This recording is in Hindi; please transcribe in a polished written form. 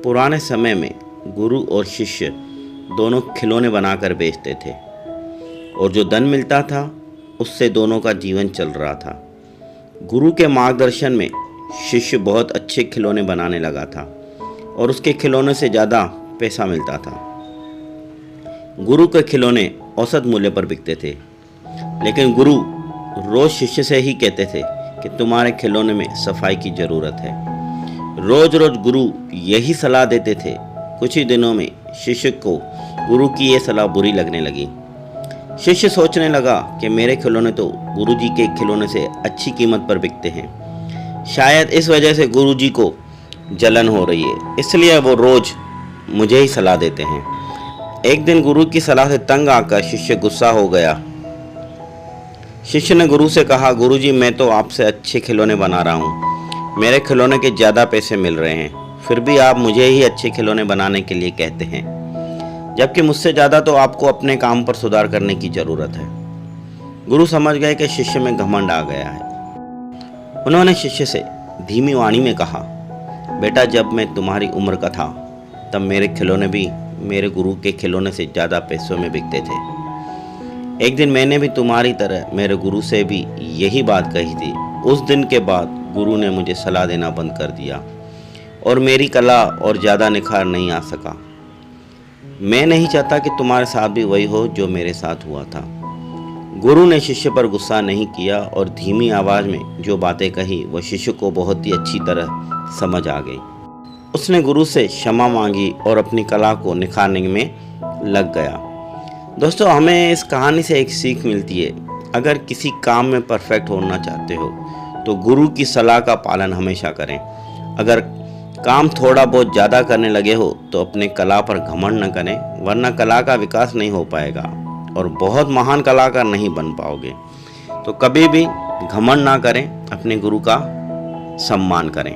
पुराने समय में गुरु और शिष्य दोनों खिलौने बनाकर बेचते थे और जो धन मिलता था उससे दोनों का जीवन चल रहा था। गुरु के मार्गदर्शन में शिष्य बहुत अच्छे खिलौने बनाने लगा था और उसके खिलौने से ज़्यादा पैसा मिलता था। गुरु के खिलौने औसत मूल्य पर बिकते थे, लेकिन गुरु रोज़ शिष्य से ही कहते थे कि तुम्हारे खिलौने में सफाई की ज़रूरत है। रोज़ रोज़ गुरु यही सलाह देते थे। कुछ ही दिनों में शिष्य को गुरु की ये सलाह बुरी लगने लगी। शिष्य सोचने लगा कि मेरे खिलौने तो गुरु जी के खिलौने से अच्छी कीमत पर बिकते हैं। शायद इस वजह से गुरु जी को जलन हो रही है, इसलिए वो रोज़ मुझे ही सलाह देते हैं। एक दिन गुरु की सलाह से तंग आकर शिष्य गुस्सा हो गया। शिष्य ने गुरु से कहा, गुरु जी मैं तो आपसे अच्छे खिलौने बना रहा हूँ, मेरे खिलौने के ज़्यादा पैसे मिल रहे हैं, फिर भी आप मुझे ही अच्छे खिलौने बनाने के लिए कहते हैं, जबकि मुझसे ज़्यादा तो आपको अपने काम पर सुधार करने की ज़रूरत है। गुरु समझ गए कि शिष्य में घमंड आ गया है। उन्होंने शिष्य से धीमी वाणी में कहा, बेटा जब मैं तुम्हारी उम्र का था तब मेरे खिलौने भी मेरे गुरु के खिलौने से ज़्यादा पैसों में बिकते थे। एक दिन मैंने भी तुम्हारी तरह मेरे गुरु से भी यही बात कही थी। उस दिन के बाद गुरु ने मुझे सलाह देना बंद कर दिया और मेरी कला और ज़्यादा निखार नहीं आ सका। मैं नहीं चाहता कि तुम्हारे साथ भी वही हो जो मेरे साथ हुआ था। गुरु ने शिष्य पर गुस्सा नहीं किया और धीमी आवाज़ में जो बातें कही वह शिष्य को बहुत ही अच्छी तरह समझ आ गई। उसने गुरु से क्षमा मांगी और अपनी कला को निखारने में लग गया। दोस्तों, हमें इस कहानी से एक सीख मिलती है। अगर किसी काम में परफेक्ट होना चाहते हो तो गुरु की सलाह का पालन हमेशा करें। अगर काम थोड़ा बहुत ज़्यादा करने लगे हो तो अपने कला पर घमंड न करें, वरना कला का विकास नहीं हो पाएगा और बहुत महान कलाकार नहीं बन पाओगे। तो कभी भी घमंड ना करें, अपने गुरु का सम्मान करें।